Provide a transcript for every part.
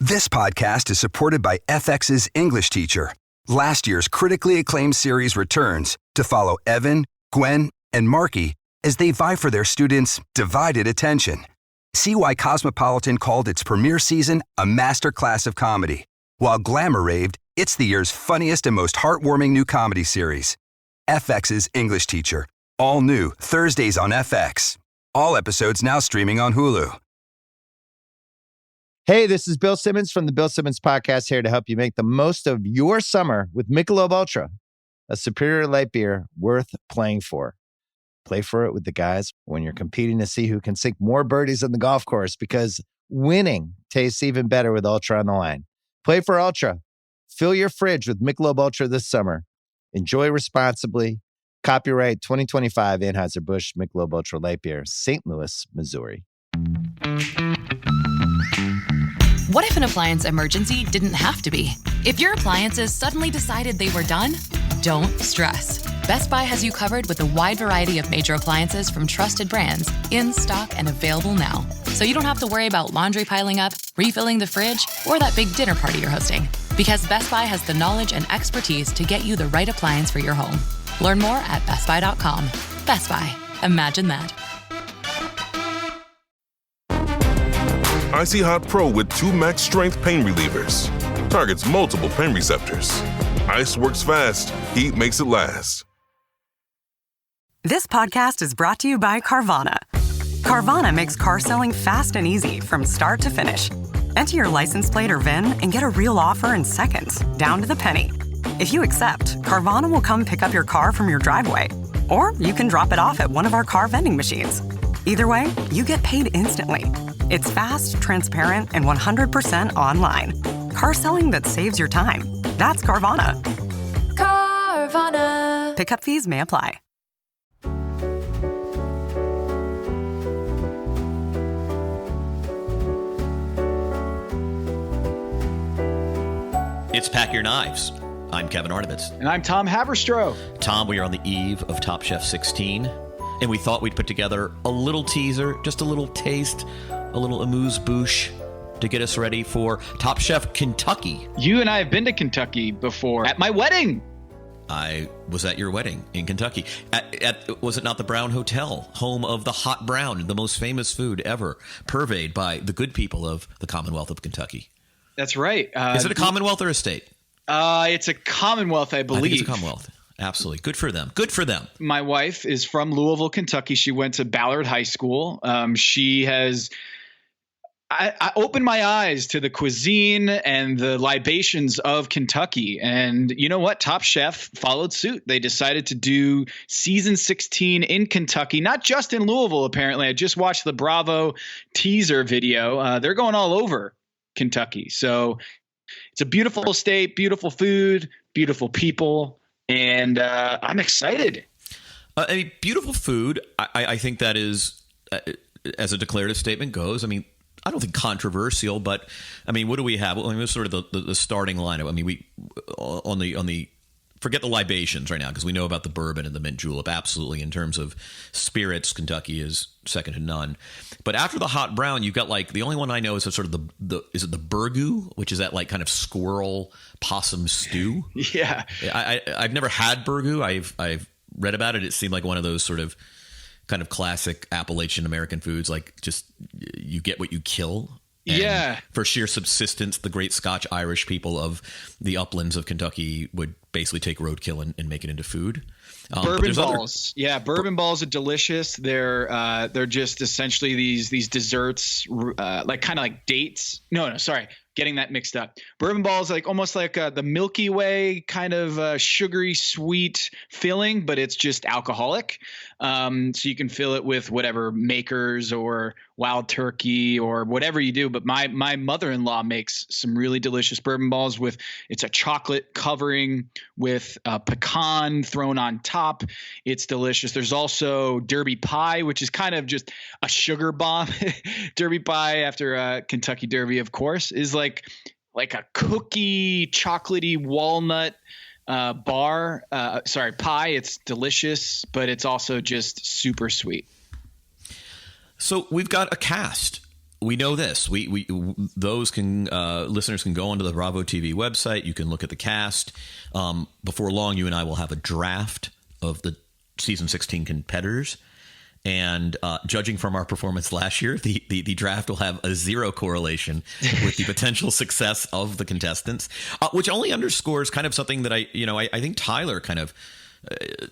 This podcast is supported by FX's English teacher. Last year's critically acclaimed series returns to follow Evan, Gwen, and Marky as they vie for their students' divided attention. See why Cosmopolitan called its premiere season a masterclass of comedy, while Glamour raved it's the year's funniest and most heartwarming new comedy series. FX's English teacher. All new Thursdays on FX. All episodes now streaming on Hulu. Hey, this is Bill Simmons from the Bill Simmons Podcast, here to help you make the most of your summer with Michelob Ultra, a superior light beer worth playing for. Play for it with the guys when you're competing to see who can sink more birdies on the golf course, because winning tastes even better with Ultra on the line. Play for Ultra. Fill your fridge with Michelob Ultra this summer. Enjoy responsibly. Copyright 2025 Anheuser-Busch Michelob Ultra Light Beer, St. Louis, Missouri. What if an appliance emergency didn't have to be? If your appliances suddenly decided they were done, don't stress. Best Buy has you covered with a wide variety of major appliances from trusted brands, in stock and available now. So you don't have to worry about laundry piling up, refilling the fridge, or that big dinner party you're hosting. Because Best Buy has the knowledge and expertise to get you the right appliance for your home. Learn more at bestbuy.com. Best Buy. Imagine that. Icy Hot Pro with 2 max strength pain relievers. Targets multiple pain receptors. Ice works fast. Heat makes it last. This podcast is brought to you by Carvana. Carvana makes car selling fast and easy from start to finish. Enter your license plate or VIN and get a real offer in seconds, down to the penny. If you accept, Carvana will come pick up your car from your driveway. Or you can drop it off at one of our car vending machines. Either way, you get paid instantly. It's fast, transparent, and 100% online. Car selling that saves your time. That's Carvana. Carvana. Pickup fees may apply. It's Pack Your Knives. I'm Kevin Arnovitz. And I'm Tom Haberstroh. Tom, we are on the eve of Top Chef 16, and we thought we'd put together a little teaser, just a little taste, a little amuse-bouche to get us ready for Top Chef Kentucky. You and I have been to Kentucky before, at my wedding. I was at your wedding in Kentucky. Was it not the Brown Hotel, home of the hot brown, the most famous food ever, purveyed by the good people of the Commonwealth of Kentucky? That's right. Is it a Commonwealth or a state? It's a Commonwealth, I believe. I think it's a Commonwealth. Absolutely. Good for them. Good for them. My wife is from Louisville, Kentucky. She went to Ballard High School. I opened my eyes to the cuisine and the libations of Kentucky. And you know what? Top Chef followed suit. They decided to do season 16 in Kentucky, not just in Louisville, apparently. I just watched the Bravo teaser video. They're going all over Kentucky. So it's a beautiful state, beautiful food, beautiful people. And I'm excited. Beautiful food. I think that is, as a declarative statement goes, I mean, I don't think controversial, but I mean, what do we have? Well, I mean, it's sort of the starting lineup. I mean, we on the forget the libations right now, because we know about the bourbon and the mint julep. Absolutely, in terms of spirits, Kentucky is second to none. But after the hot brown, you've got like the only one I know is sort of is it the burgoo, which is that like kind of squirrel possum stew? Yeah, I've never had burgoo. I've read about it. It seemed like one of those sort of kind of classic Appalachian American foods, like just you get what you kill. And yeah. For sheer subsistence, the great Scotch Irish people of the uplands of Kentucky would basically take roadkill and make it into food. Bourbon balls. Bourbon balls are delicious. They're just essentially these desserts, like kind of like dates. No, sorry. Getting that mixed up. Bourbon balls, like almost like the Milky Way kind of sugary sweet filling, but it's just alcoholic. So you can fill it with whatever Makers or Wild Turkey or whatever you do. But my mother-in-law makes some really delicious bourbon balls it's a chocolate covering with pecan thrown on top. It's delicious. There's also Derby pie, which is kind of just a sugar bomb. Derby pie, after Kentucky Derby, of course, is like a cookie, chocolatey walnut pie. It's delicious, but it's also just super sweet. So we've got a cast we know this. We those can listeners can go onto the Bravo TV website. You can look at the cast. Before long, you and I will have a draft of the season 16 competitors. And judging from our performance last year, the draft will have a zero correlation with the potential success of the contestants, which only underscores kind of something that I think Tyler kind of,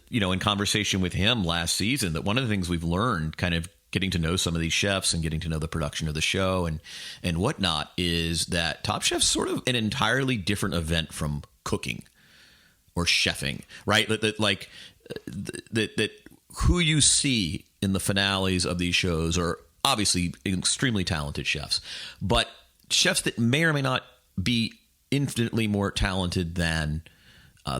in conversation with him last season, that one of the things we've learned kind of getting to know some of these chefs and getting to know the production of the show and whatnot is that Top Chef's sort of an entirely different event from cooking or chefing, right? That who you see in the finales of these shows are obviously extremely talented chefs, but chefs that may or may not be infinitely more talented than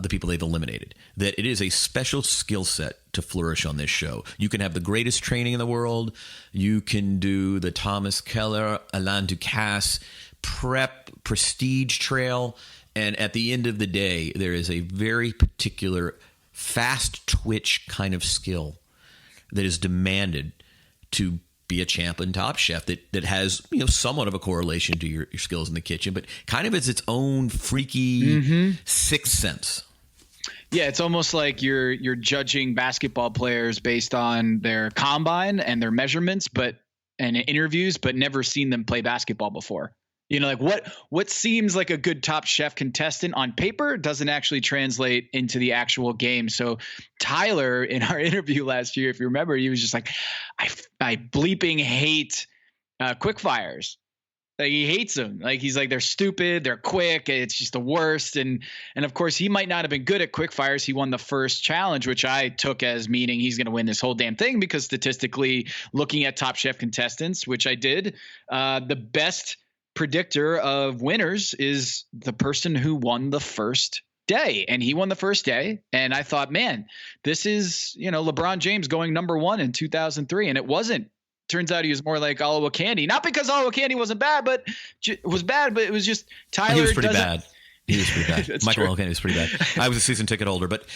the people they've eliminated. That it is a special skill set to flourish on this show. You can have the greatest training in the world. You can do the Thomas Keller, Alain Ducasse prep prestige trail. And at the end of the day, there is a very particular fast twitch kind of skill that is demanded to be a champion Top Chef that has somewhat of a correlation to your skills in the kitchen, but kind of is its own freaky sixth sense. Yeah, it's almost like you're judging basketball players based on their combine and their measurements, and interviews, but never seen them play basketball before. Like what seems like a good Top Chef contestant on paper doesn't actually translate into the actual game. So Tyler, in our interview last year, if you remember, he was just like, I bleeping hate quick fires. Like he hates them. Like he's like, they're stupid, they're quick, it's just the worst. And of course he might not have been good at quick fires. He won the first challenge, which I took as meaning he's going to win this whole damn thing, because statistically, looking at Top Chef contestants, which I did, the best predictor of winners is the person who won the first day, and he won the first day. And I thought, man, this is, LeBron James going number one in 2003. And it wasn't. Turns out he was more like Oliver Candy, not because Oliver Candy wasn't bad, but it was just Tyler. He was pretty bad. Michael Oliver Candy was pretty bad. I was a season ticket holder, but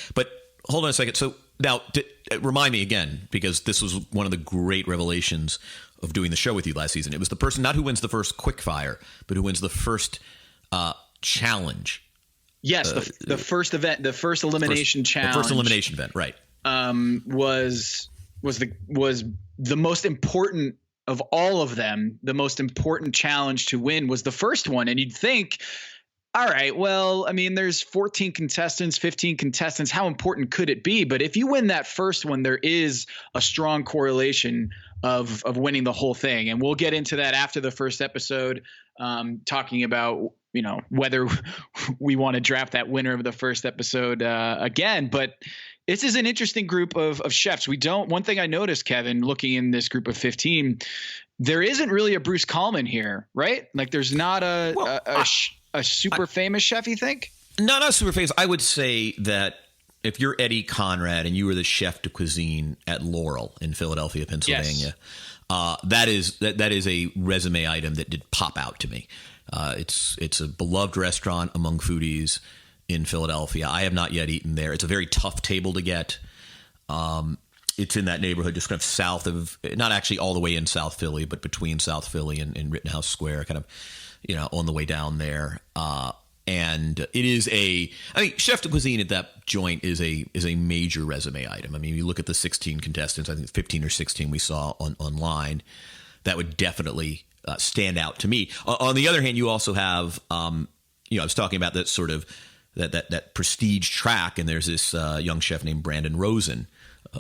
hold on a second. So now remind me again, because this was one of the great revelations of doing the show with you last season. It was the person not who wins the first quick fire, but who wins the first challenge. Yes, the first event, the first elimination challenge. The first elimination event, right? Was the most important of all of them. The most important challenge to win was the first one, and you'd think, all right, well, I mean, there's 14 contestants, 15 contestants. How important could it be? But if you win that first one, there is a strong correlation of winning the whole thing. And we'll get into that after the first episode, talking about, whether we want to draft that winner of the first episode again. But this is an interesting group of chefs. One thing I noticed, Kevin, looking in this group of 15, there isn't really a Bruce Kallman here, right? Like there's not a super famous chef, you think? Not super famous. I would say that if you're Eddie Conrad and you were the chef de cuisine at Laurel in Philadelphia, Pennsylvania, yes. That is a resume item that did pop out to me. It's a beloved restaurant among foodies in Philadelphia. I have not yet eaten there. It's a very tough table to get. It's in that neighborhood, just kind of south of, not actually all the way in South Philly, but between South Philly and Rittenhouse Square, kind of, on the way down there. And it is chef de cuisine at that joint is a major resume item. I mean, you look at the 16 contestants, I think 15 or 16 we saw online, that would definitely stand out to me. On the other hand, you also have, I was talking about that sort of that prestige track, and there's this young chef named Brandon Rosen,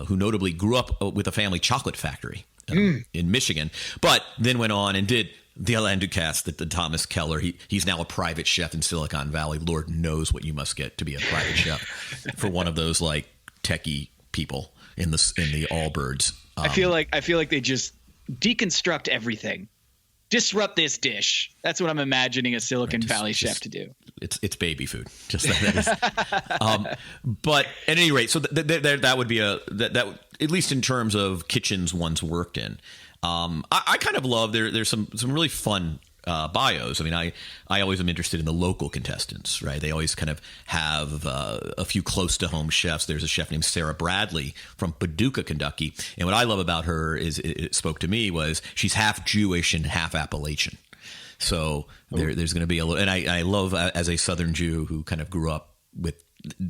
who notably grew up with a family chocolate factory in Michigan, but then went on and did the Alain Ducasse, the Thomas Keller. He's now a private chef in Silicon Valley. Lord knows what you must get to be a private chef for one of those like techie people in the Allbirds. I feel like they just deconstruct everything. Disrupt this dish. That's what I'm imagining a Silicon Valley chef to do. It's baby food. Just that is. But at any rate, so that would be that at least in terms of kitchens one's worked in. I kind of love there's some really fun bios. I mean, I always am interested in the local contestants, right? They always kind of have a few close to home chefs. There's a chef named Sarah Bradley from Paducah, Kentucky. And what I love about her is it spoke to me was she's half Jewish and half Appalachian. So there's going to be a little, and I love as a Southern Jew who kind of grew up with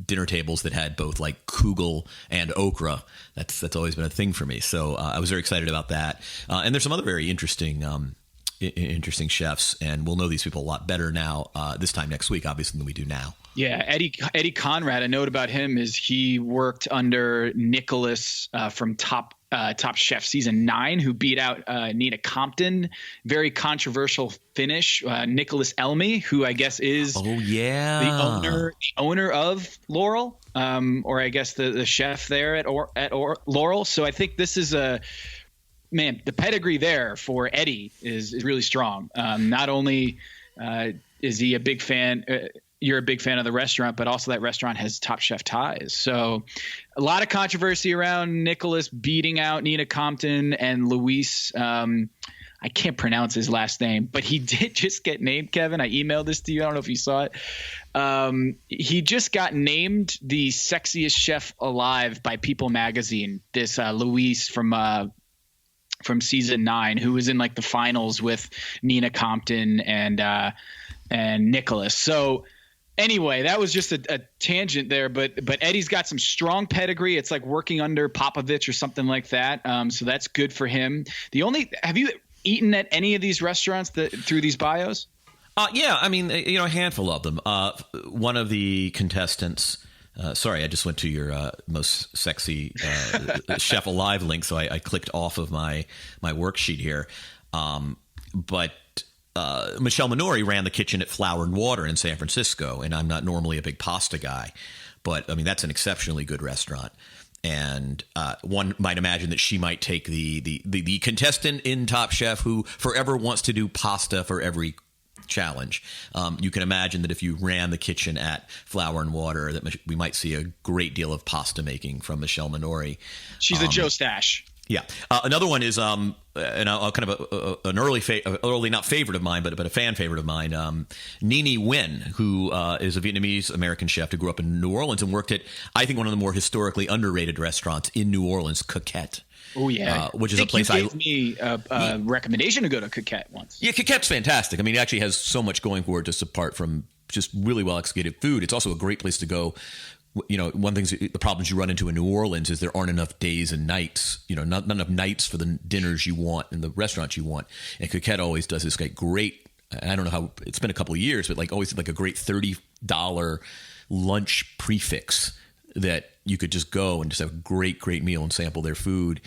dinner tables that had both like kugel and okra. That's always been a thing for me. So I was very excited about that. And there's some other very interesting chefs, and we'll know these people a lot better now this time next week, obviously, than we do now. Yeah, Eddie Conrad. A note about him is he worked under Nicholas from Top Chef season 9, who beat out Nina Compton. Very controversial finish. Nicholas Elmy, who I guess is the owner of Laurel, or I guess the chef there at Laurel. So I think this is the pedigree there for Eddie is really strong. Not only is he a big fan. You're a big fan of the restaurant, but also that restaurant has Top Chef ties. So a lot of controversy around Nicholas beating out Nina Compton and Luis. I can't pronounce his last name, but he did just get named, Kevin. I emailed this to you. I don't know if you saw it. He just got named the sexiest chef alive by People magazine. This Luis from season 9, who was in like the finals with Nina Compton and Nicholas. So anyway, that was just a tangent there, but Eddie's got some strong pedigree. It's like working under Popovich or something like that. So that's good for him. Have you eaten at any of these restaurants through these bios? Yeah, I mean, a handful of them. One of the contestants. Sorry, I just went to your most sexy chef alive link, so I clicked off of my worksheet here. But Michelle Minori ran the kitchen at Flour and Water in San Francisco, and I'm not normally a big pasta guy, but I mean that's an exceptionally good restaurant. And one might imagine that she might take the contestant in Top Chef who forever wants to do pasta for every challenge. You can imagine that if you ran the kitchen at Flour and Water, that we might see a great deal of pasta making from Michelle Minori. She's a Joe Stash. Yeah. Another one is and I'll kind of an early not favorite of mine, but a fan favorite of mine, Nini Nguyen, who is a Vietnamese American chef who grew up in New Orleans and worked at, I think, one of the more historically underrated restaurants in New Orleans, Coquette. Oh yeah, which is a place you gave me a recommendation to go to Coquette once. Yeah, Coquette's fantastic. I mean, it actually has so much going for it, just apart from just really well executed food. It's also a great place to go. One thing, the problems you run into in New Orleans is there aren't enough days and nights, not enough nights for the dinners you want and the restaurants you want. And Coquette always does this great, I don't know how, it's been a couple of years, but always a great $30 lunch prefix that you could just go and just have a great meal and sample their food.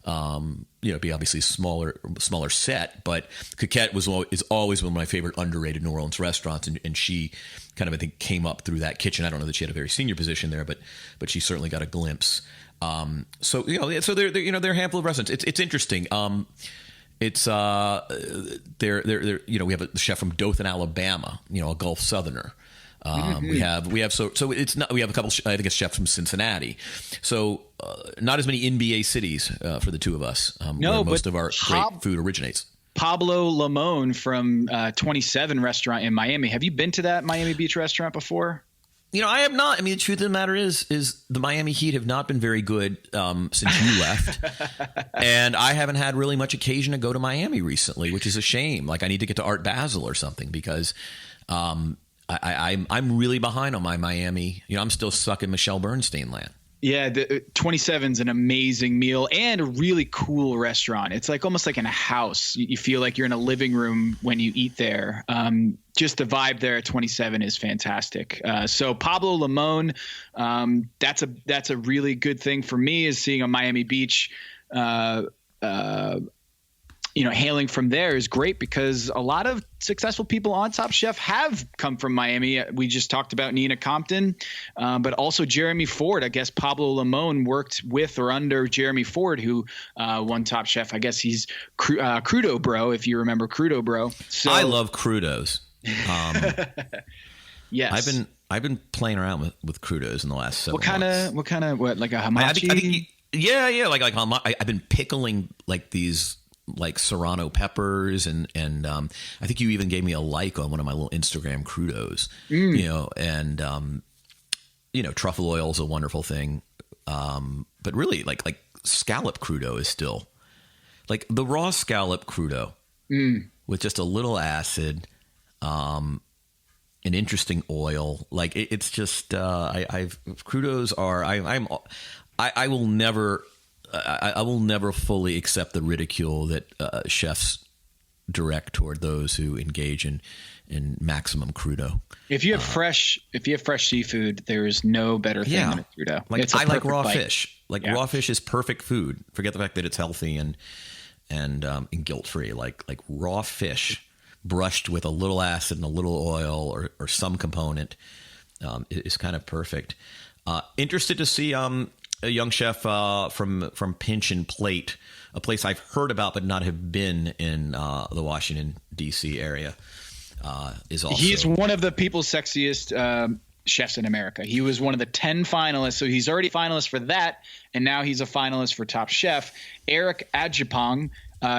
It'd be obviously a smaller set, but Coquette is always one of my favorite underrated New Orleans restaurants, and she kind of, I think, came up through that kitchen. I don't know that she had a very senior position there, but she certainly got a glimpse. So there are a handful of restaurants. It's interesting. It's we have a chef from Dothan, Alabama, a Gulf Southerner. We have it's not, we have a couple, I think it's chefs from Cincinnati. So not as many NBA cities for the two of us. Where most of our great food originates. Pablo Limon from 27 restaurant in Miami. Have you been to that Miami Beach restaurant before? I have not. I mean, the truth of the matter is the Miami Heat have not been very good since you left. And I haven't had really much occasion to go to Miami recently, which is a shame. I need to get to Art Basel or something because I'm really behind on my Miami. I'm still stuck in Michelle Bernstein land. Yeah, the 27's an amazing meal and a really cool restaurant. It's almost like in a house. You feel like you're in a living room when you eat there. Just the vibe there at 27 is fantastic. So Pablo Limon, that's a really good thing for me, is seeing on Miami Beach. Hailing from there is great because a lot of successful people on Top Chef have come from Miami. We just talked about Nina Compton, but also Jeremy Ford. I guess Pablo Limon worked with or under Jeremy Ford, who won Top Chef. I guess he's Crudo Bro, if you remember Crudo Bro. So, I love Crudos. Yes, I've been playing around with Crudos in the last several months. What like a hamachi? Yeah. I've been pickling these like serrano peppers, and I think you even gave me a like on one of my little Instagram crudos, and truffle oil is a wonderful thing, but really like scallop crudo is still like the raw scallop crudo with just a little acid, an interesting oil. Like it's just crudos are I will never fully accept the ridicule that chefs direct toward those who engage in maximum crudo. If you have fresh seafood, there is no better thing than a crudo. Like I like raw fish. Raw fish is perfect food. Forget the fact that it's healthy and guilt free. Like raw fish brushed with a little acid and a little oil or some component is kind of perfect. Interested to see a young chef from Pinch and Plate, a place I've heard about but not have been in the Washington, D.C. area. Is also he's one of the people's sexiest chefs in America. He was one of the 10 finalists, so he's already finalist for that, and now he's a finalist for Top Chef. Eric Adjepong,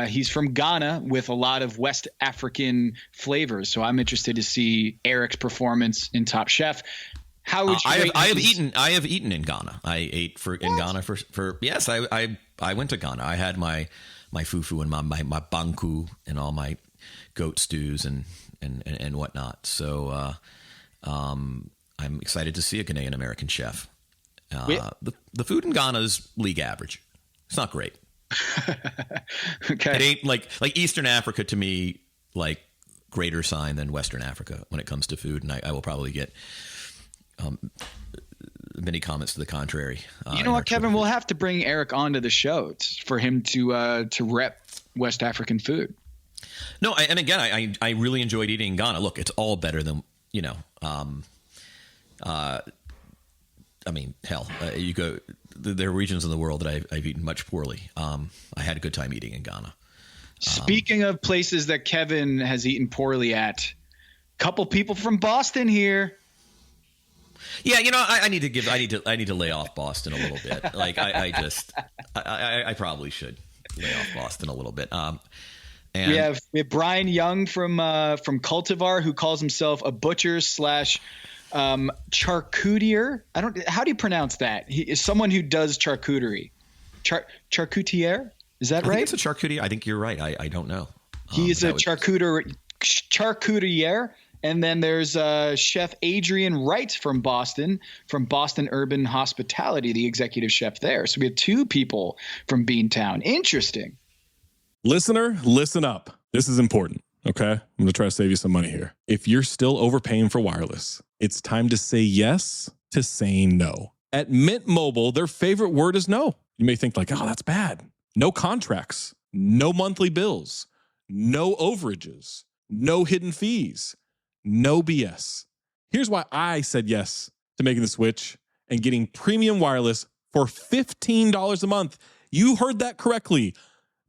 he's from Ghana with a lot of West African flavors, so I'm interested to see Eric's performance in Top Chef. How would you I have eaten in Ghana. I ate in Ghana for yes. I went to Ghana. I had my fufu and my banku and all my goat stews and whatnot. So I'm excited to see a Ghanaian American chef. The food in Ghana is league average. It's not great. Okay. It ain't like Eastern Africa to me, like greater sign than Western Africa when it comes to food. And I will probably get many comments to the contrary. You know what, Kevin? We'll have to bring Eric onto the show for him to rep West African food. No, and again, I really enjoyed eating in Ghana. Look, it's all better than, I mean, hell, you go, there are regions in the world that I've eaten much poorly. I had a good time eating in Ghana. Speaking of places that Kevin has eaten poorly at, couple people from Boston here. Yeah, I need to lay off Boston a little bit. Like I probably should lay off Boston a little bit. And we have Brian Young from Cultivar, who calls himself a butcher / charcutier. How do you pronounce that? He is someone who does charcuterie. Charcutier? Is that right? I think it's a charcutier. I think you're right. I don't know. He is a charcutier. And then there's Chef Adrian Wright from Boston Urban Hospitality, the executive chef there. So we have two people from Beantown. Interesting. Listener, listen up. This is important, okay? I'm going to try to save you some money here. If you're still overpaying for wireless, it's time to say yes to saying no. At Mint Mobile, their favorite word is no. You may think like, oh, that's bad. No contracts, no monthly bills, no overages, no hidden fees, no BS. Here's why I said yes to making the switch and getting premium wireless for $15 a month. You heard that correctly.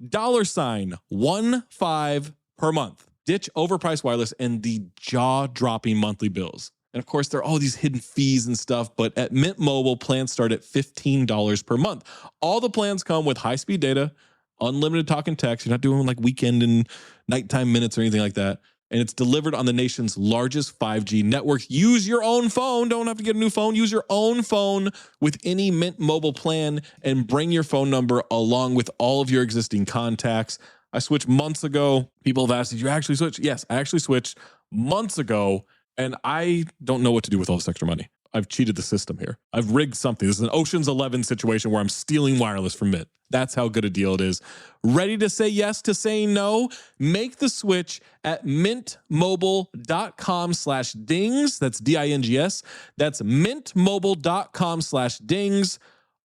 $15 per month. Ditch overpriced wireless and the jaw-dropping monthly bills. And of course, there are all these hidden fees and stuff, but at Mint Mobile, plans start at $15 per month. All the plans come with high-speed data, unlimited talk and text. You're not doing like weekend and nighttime minutes or anything like that. And it's delivered on the nation's largest 5G network. Use your own phone. Don't have to get a new phone. Use your own phone with any Mint Mobile plan and bring your phone number along with all of your existing contacts. I switched months ago. People have asked, did you actually switch? Yes, I actually switched months ago, and I don't know what to do with all this extra money. I've cheated the system here. I've rigged something. This is an Ocean's 11 situation where I'm stealing wireless from Mint. That's how good a deal it is. Ready to say yes to saying no? Make the switch at mintmobile.com/dings. That's DINGS. That's mintmobile.com/dings.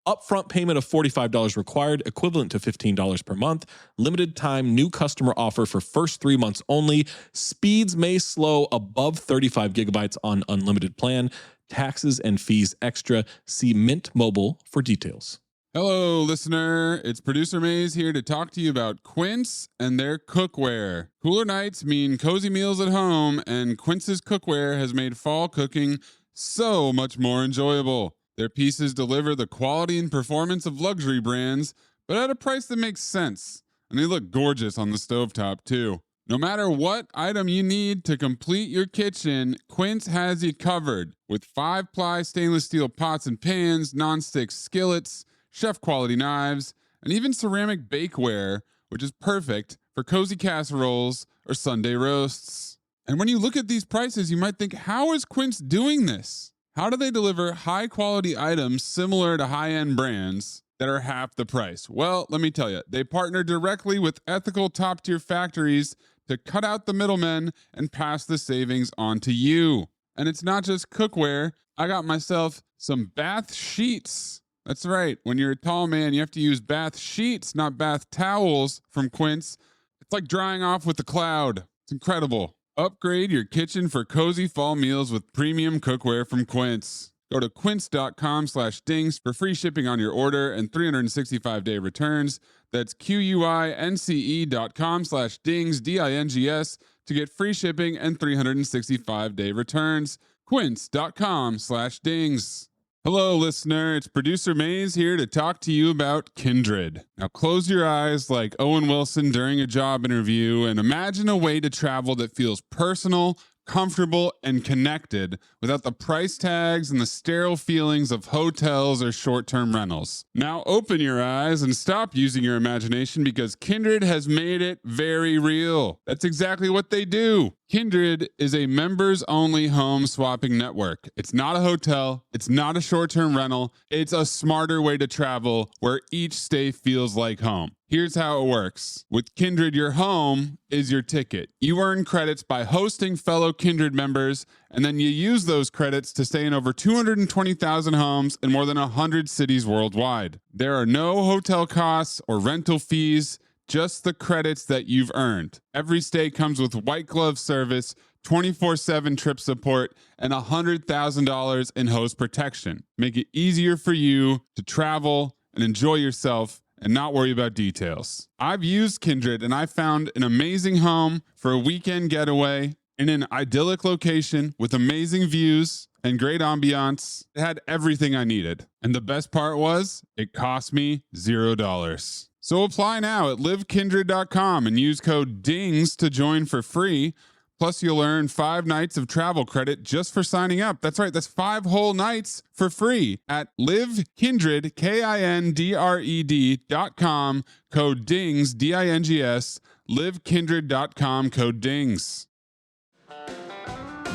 Upfront payment of $45 required, equivalent to $15 per month. Limited time new customer offer for first 3 months only. Speeds may slow above 35 gigabytes on unlimited plan. Taxes and fees extra. See Mint Mobile for details. Hello, listener. It's Producer Maze here to talk to you about Quince and their cookware. Cooler nights mean cozy meals at home, and Quince's cookware has made fall cooking so much more enjoyable. Their pieces deliver the quality and performance of luxury brands, but at a price that makes sense. And they look gorgeous on the stovetop, too. No matter what item you need to complete your kitchen, Quince has you covered with 5-ply stainless steel pots and pans, nonstick skillets, chef-quality knives, and even ceramic bakeware, which is perfect for cozy casseroles or Sunday roasts. And when you look at these prices, you might think, how is Quince doing this? How do they deliver high-quality items similar to high-end brands that are half the price? Well, let me tell you, they partner directly with ethical top-tier factories to cut out the middlemen and pass the savings on to you. And it's not just cookware. I got myself some bath sheets. That's right. When you're a tall man, you have to use bath sheets, not bath towels from Quince. It's like drying off with a cloud. It's incredible. Upgrade your kitchen for cozy fall meals with premium cookware from Quince. Go to quince.com/dings for free shipping on your order and 365-day returns. That's QUINCE.com/dings, DINGS, to get free shipping and 365-day returns. Quince.com/dings. Hello, listener. It's producer Maze here to talk to you about Kindred. Now, close your eyes like Owen Wilson during a job interview and imagine a way to travel that feels personal, comfortable, and connected without the price tags and the sterile feelings of hotels or short-term rentals. Now open your eyes and stop using your imagination because Kindred has made it very real. That's exactly what they do. Kindred is a members-only home swapping network. It's not a hotel. It's not a short-term rental. It's a smarter way to travel where each stay feels like home. Here's how it works. With Kindred, your home is your ticket. You earn credits by hosting fellow Kindred members, and then you use those credits to stay in over 220,000 homes in more than 100 cities worldwide. There are no hotel costs or rental fees, just the credits that you've earned. Every stay comes with white glove service, 24/7 trip support, and $100,000 in host protection. Make it easier for you to travel and enjoy yourself and not worry about details. I've used Kindred and I found an amazing home for a weekend getaway in an idyllic location with amazing views and great ambiance. It had everything I needed. And the best part was, it cost me $0. So apply now at livekindred.com and use code DINGS to join for free. Plus, you'll earn 5 nights of travel credit just for signing up. That's right, that's 5 whole nights for free at livekindred, KINDRED.com, code DINGS, DINGS, livekindred.com, code DINGS.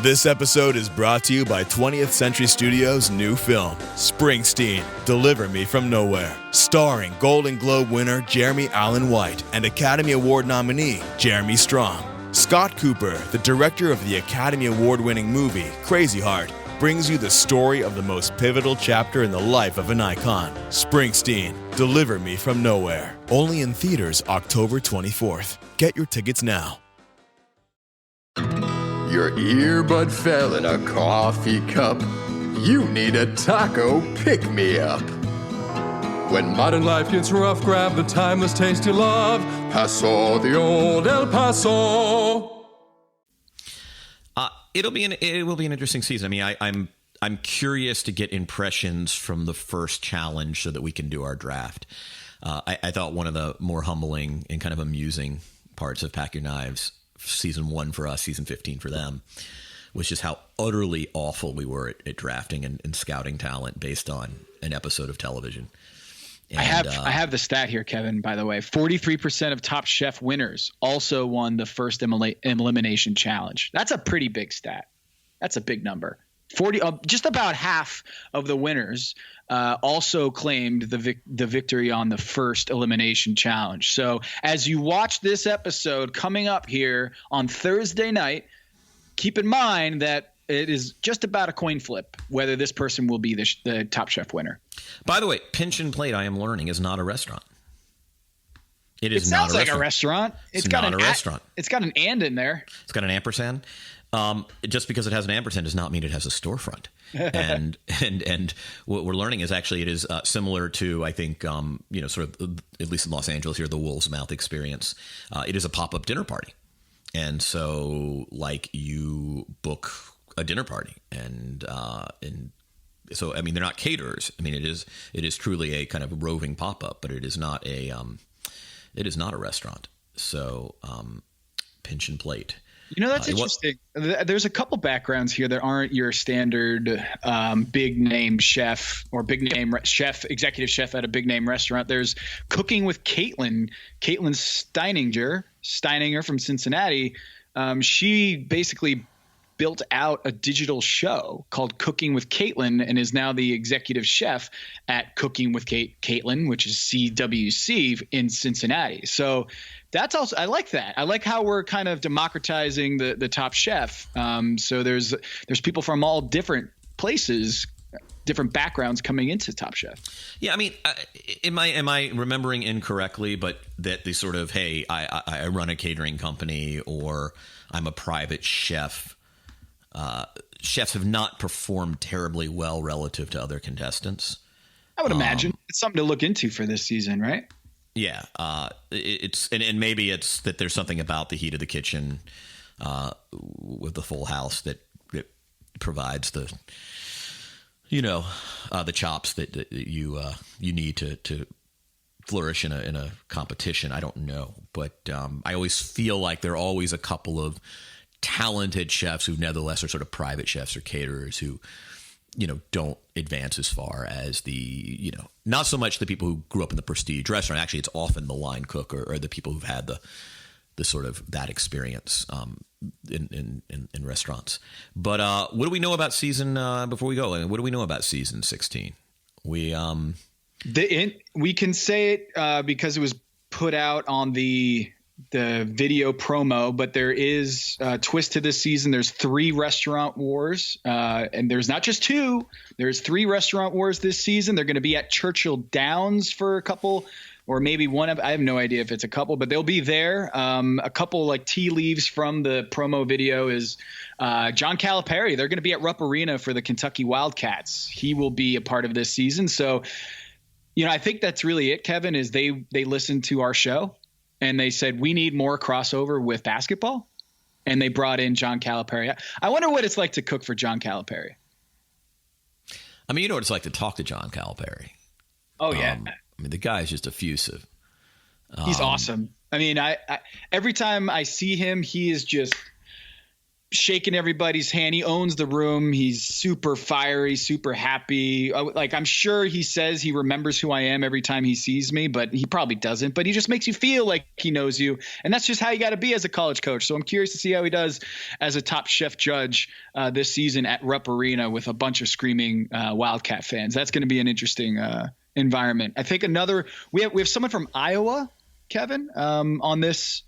This episode is brought to you by 20th Century Studios' new film, Springsteen, Deliver Me From Nowhere, starring Golden Globe winner Jeremy Allen White and Academy Award nominee Jeremy Strong. Scott Cooper, the director of the Academy Award-winning movie Crazy Heart, brings you the story of the most pivotal chapter in the life of an icon. Springsteen, Deliver Me From Nowhere. Only in theaters October 24th. Get your tickets now. Your earbud fell in a coffee cup. You need a taco pick-me-up. When modern life gets rough, grab the timeless taste you love. Paso, the old El Paso. It will be an interesting season. I mean, I'm curious to get impressions from the first challenge so that we can do our draft. I thought one of the more humbling and kind of amusing parts of Pack Your Knives, season 1 for us, season 15 for them, was just how utterly awful we were at drafting and scouting talent based on an episode of television. And, I have the stat here, Kevin, by the way. 43% of Top Chef winners also won the first elimination challenge. That's a pretty big stat. That's a big number. Just about half of the winners also claimed the victory on the first elimination challenge. So as you watch this episode coming up here on Thursday night, keep in mind that it is just about a coin flip whether this person will be the Top Chef winner. By the way, Pinch and Plate, I am learning, is not a restaurant. It is not a restaurant. It sounds like a restaurant. It's got not a restaurant. It's got an and in there. It's got an ampersand. Just because it has an ampersand does not mean it has a storefront. and what we're learning is actually it is similar to, I think, sort of, at least in Los Angeles here, the Wolf's Mouth experience. It is a pop-up dinner party. And so, like, you book a dinner party and so, I mean, they're not caterers. I mean, it is truly a kind of roving pop-up, but it is not a It is not a restaurant. So pinch and plate. That's interesting. There's a couple backgrounds here that aren't your standard big name chef or big name chef, executive chef at a big name restaurant. There's Cooking with Caitlin Steininger from Cincinnati. She basically built out a digital show called Cooking with Caitlin and is now the executive chef at Cooking with Caitlin, which is CWC in Cincinnati. So that's also, I like that. I like how we're kind of democratizing the Top Chef. So there's people from all different places, different backgrounds coming into Top Chef. Yeah, I mean, am I remembering incorrectly? But that the sort of, hey, I run a catering company or I'm a private chef. Chefs have not performed terribly well relative to other contestants. I would imagine it's something to look into for this season, right? Yeah, it's and maybe it's that there's something about the heat of the kitchen with the full house that provides the the chops that you need to flourish in a competition. I don't know, but I always feel like there are always a couple of talented chefs who nevertheless are sort of private chefs or caterers who don't advance as far as the not so much the people who grew up in the prestige restaurant. Actually, it's often the line cook or the people who've had the sort of that experience in restaurants. But what do we know about season before we go? What do we know about season 16? We can say it because it was put out on the video promo, but there is a twist to this season. There's 3 restaurant wars, and there's not just 2. There's 3 restaurant wars this season. They're going to be at Churchill Downs for a couple, or maybe one of, I have no idea if it's a couple, but they'll be there. A couple like tea leaves from the promo video is John Calipari. They're going to be at Rupp Arena for the Kentucky Wildcats. He will be a part of this season. So, I think that's really it, Kevin, is they listened to our show. And they said, we need more crossover with basketball. And they brought in John Calipari. I wonder what it's like to cook for John Calipari. I mean, you know what it's like to talk to John Calipari. Oh, yeah. I mean, the guy is just effusive. He's awesome. I mean, I every time I see him, he is just shaking everybody's hand. He owns the room. He's super fiery, super happy. Like, I'm sure he says he remembers who I am every time he sees me, but he probably doesn't. But he just makes you feel like he knows you. And that's just how you got to be as a college coach. So I'm curious to see how he does as a Top Chef judge this season at Rupp Arena with a bunch of screaming Wildcat fans. That's going to be an interesting environment. I think we have someone from Iowa, Kevin, on this.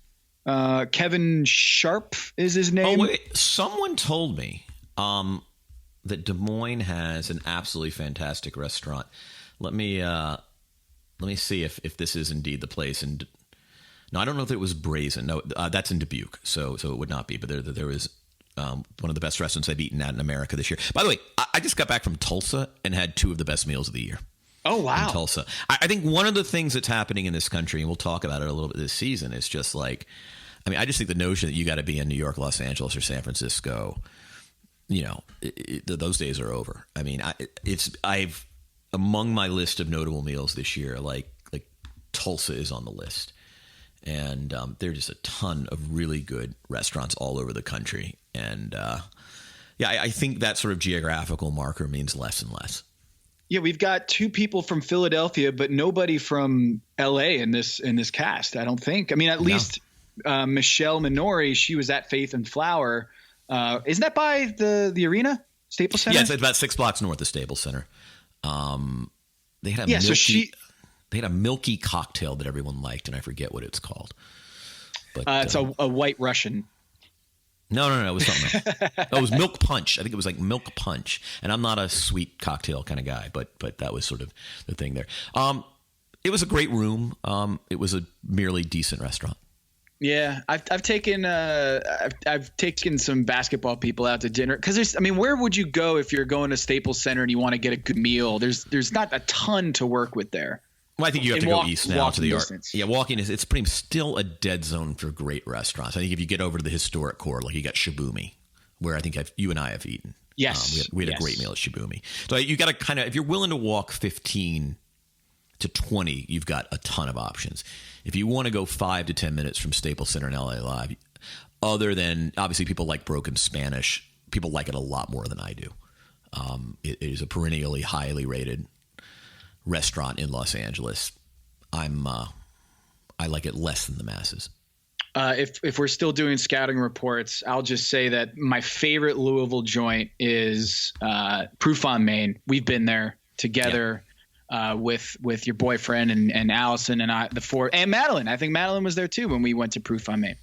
Kevin Sharp is his name. Oh, wait. Someone told me that Des Moines has an absolutely fantastic restaurant. Let me see if this is indeed the place. And no, I don't know if it was Brazen. No, that's in Dubuque, so it would not be. But there is one of the best restaurants I've eaten at in America this year. By the way, I just got back from Tulsa and had 2 of the best meals of the year. Oh, wow. In Tulsa. I think one of the things that's happening in this country, and we'll talk about it a little bit this season, is just like, I mean, I just think the notion that you got to be in New York, Los Angeles, or San Francisco, those days are over. I mean, I've among my list of notable meals this year, like Tulsa is on the list, and there are just a ton of really good restaurants all over the country, and I think that sort of geographical marker means less and less. Yeah, we've got 2 people from Philadelphia, but nobody from LA in this cast. I don't think. I mean, at least. Michelle Minori, she was at Faith and Flower. Isn't that by the arena, Staples Center? Yeah, it's about 6 blocks north of Staples Center. They had a milky cocktail that everyone liked, and I forget what it's called. But it's a White Russian. No, it was something else. It was milk punch. I think it was like milk punch, and I'm not a sweet cocktail kind of guy, but that was sort of the thing there. It was a great room. It was a merely decent restaurant. Yeah, I've taken some basketball people out to dinner because where would you go if you're going to Staples Center and you want to get a good meal? There's not a ton to work with there. Well, I think you have to go east now to the art. Yeah, walking is pretty still a dead zone for great restaurants. I think if you get over to the historic core, like you got Shibumi, where I think you and I have eaten. Yes, we had a great meal at Shibumi. So you got to kind of, if you're willing to walk 15 to 20, you've got a ton of options. If you want to go 5 to 10 minutes from Staples Center and LA Live, other than obviously people like Broken Spanish, people like it a lot more than I do. It is a perennially highly rated restaurant in Los Angeles. I like it less than the masses. If we're still doing scouting reports, I'll just say that my favorite Louisville joint is Proof on Main. We've been there together with your boyfriend and Allison and I, and Madeline. I think Madeline was there too when we went to Proof on Main.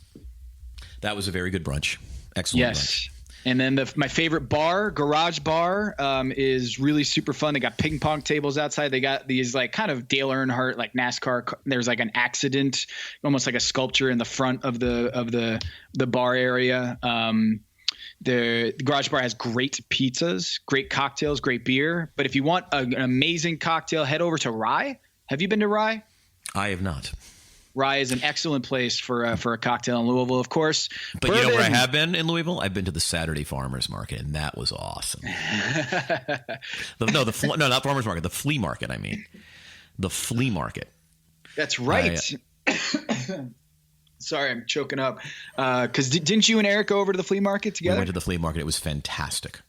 That was a very good brunch. Excellent brunch. And then my favorite bar, Garage Bar, is really super fun. They got ping pong tables outside. They got these like kind of Dale Earnhardt, like NASCAR. There's like an accident, almost like a sculpture in the front of the bar area. The Garage Bar has great pizzas, great cocktails, great beer. But if you want an amazing cocktail, head over to Rye. Have you been to Rye? I have not. Rye is an excellent place for a cocktail in Louisville, of course. But you know where I have been in Louisville? I've been to the Saturday Farmers Market, and that was awesome. Not Farmers Market, the flea market, I mean. The flea market. That's right. Sorry, I'm choking up. Because didn't you and Eric go over to the flea market together? We went to the flea market. It was fantastic.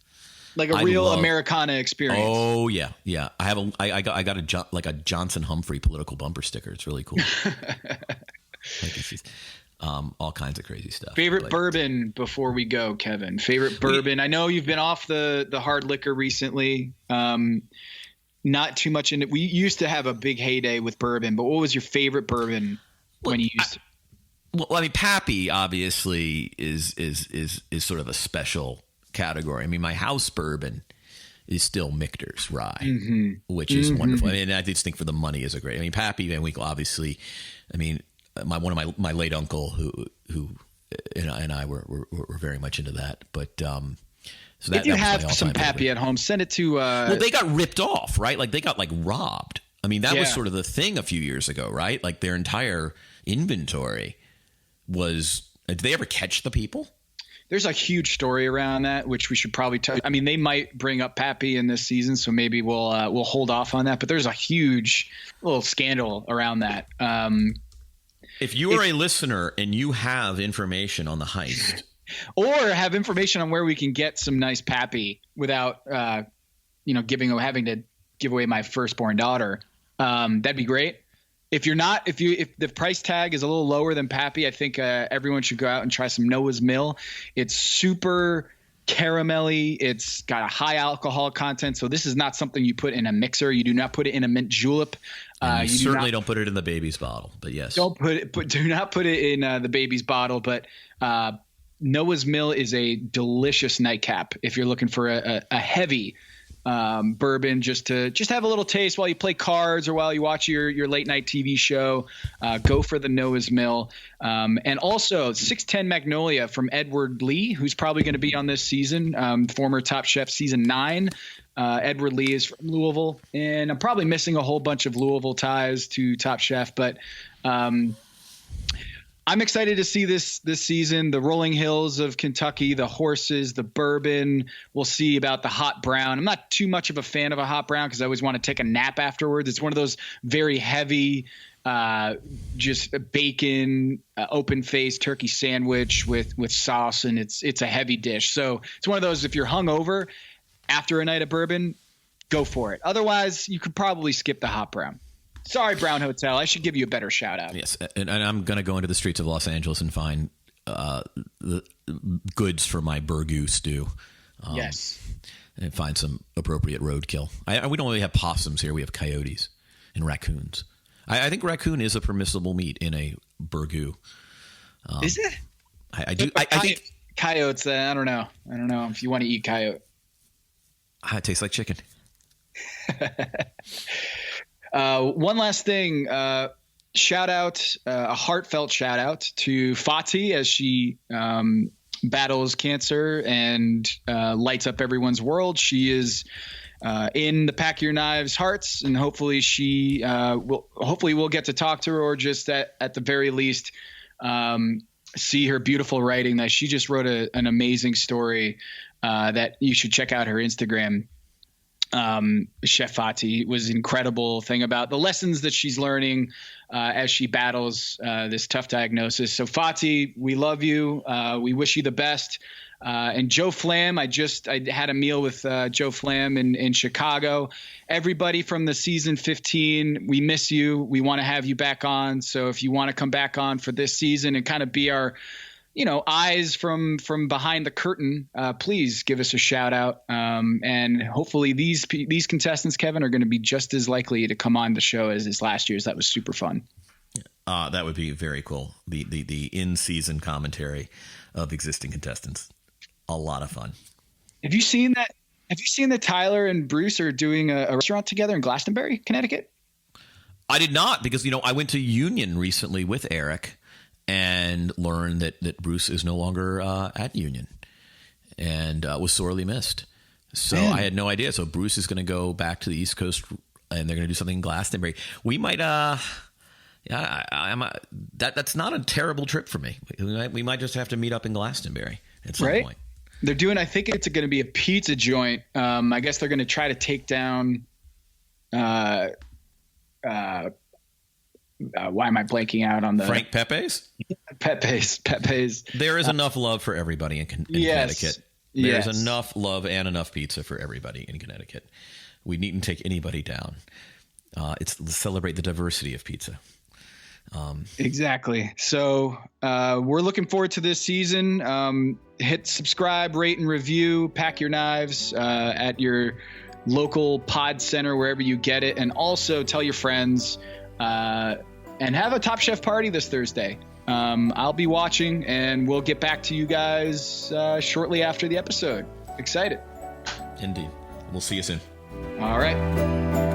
Like a real Americana experience. Oh yeah, yeah. I got a Johnson Humphrey political bumper sticker. It's really cool. All kinds of crazy stuff. Favorite bourbon before we go, Kevin. Favorite bourbon. I know you've been off the hard liquor recently. Not too much in it. We used to have a big heyday with bourbon, but what was your favorite bourbon when you used to? Well, I mean, Pappy obviously is sort of a special category. I mean, my house bourbon is still Michter's Rye, which is wonderful. I mean, I just think for the money is a great. I mean, Pappy Van Winkle, obviously. I mean, one of my late uncle who and I were very much into that. But so that, if you have some Pappy at home, send it to. Well, they got ripped off, right? Like they got robbed. I mean, that was sort of the thing a few years ago, right? Like their entire inventory was. Did they ever catch the people? There's a huge story around that, which we should probably touch. I mean, they might bring up Pappy in this season, so maybe we'll hold off on that. But there's a huge little scandal around that. If you are a listener and you have information on the heist, or have information on where we can get some nice Pappy without, having to give away my firstborn daughter, that'd be great. If the price tag is a little lower than Pappy, I think everyone should go out and try some Noah's Mill. It's super caramelly. It's got a high alcohol content. So this is not something you put in a mixer. You do not put it in a mint julep. You certainly don't put it in the baby's bottle, but yes. Do not put it in the baby's bottle, but Noah's Mill is a delicious nightcap if you're looking for a heavy bourbon just to have a little taste while you play cards or while you watch your late night TV show. Go for the Noah's Mill. And also 610 Magnolia from Edward Lee, who's probably going to be on this season, former Top Chef season 9. Edward Lee is from Louisville, and I'm probably missing a whole bunch of Louisville ties to Top Chef, but I'm excited to see this season, the rolling hills of Kentucky, the horses, the bourbon. We'll see about the hot brown. I'm not too much of a fan of a hot brown because I always want to take a nap afterwards. It's one of those very heavy, just bacon, open face turkey sandwich with sauce, and it's a heavy dish. So it's one of those, if you're hungover after a night of bourbon, go for it. Otherwise, you could probably skip the hot brown. Sorry, Brown Hotel. I should give you a better shout out. Yes, and I'm going to go into the streets of Los Angeles and find the goods for my burgoo stew. Yes. And find some appropriate roadkill. We don't really have possums here. We have coyotes and raccoons. I think raccoon is a permissible meat in a burgoo. Is it? I do. I think coyotes. I don't know. I don't know if you want to eat coyote. It tastes like chicken. One last thing, shout out, a heartfelt shout out to Fati as she battles cancer and lights up everyone's world. She is in the Pack Your Knives hearts, and hopefully we'll get to talk to her, or just at the very least see her beautiful writing. That she just wrote an amazing story that you should check out her Instagram. Chef Fati was an incredible thing about the lessons that she's learning as she battles this tough diagnosis. So Fati, we love you. We wish you the best. And Joe Flam, I had a meal with Joe Flam in Chicago. Everybody from the season 15, we miss you. We want to have you back on. So if you want to come back on for this season and kind of be our, eyes from behind the curtain, please give us a shout out. And hopefully these contestants, Kevin, are going to be just as likely to come on the show as this last year's. That was super fun. That would be very cool. The in-season commentary of existing contestants. A lot of fun. Have you seen that? Have you seen that Tyler and Bruce are doing a restaurant together in Glastonbury, Connecticut? I did not, because, I went to Union recently with Eric and learned that Bruce is no longer at Union and was sorely missed. So I had no idea. So Bruce is going to go back to the East Coast and they're going to do something in Glastonbury. We might, that's not a terrible trip for me. We might just have to meet up in Glastonbury at some point. They're doing, I think it's going to be a pizza joint. I guess they're going to try to take down, why am I blanking out on the Frank Pepe's? Pepe's. There is enough love for everybody in Connecticut. There's enough love and enough pizza for everybody in Connecticut. We needn't take anybody down. Let's celebrate the diversity of pizza. Exactly. So we're looking forward to this season. Hit subscribe, rate, and review. Pack your knives at your local pod center, wherever you get it. And also tell your friends and have a Top Chef party this Thursday. I'll be watching, and we'll get back to you guys shortly after the episode. Excited. Indeed. We'll see you soon. All right.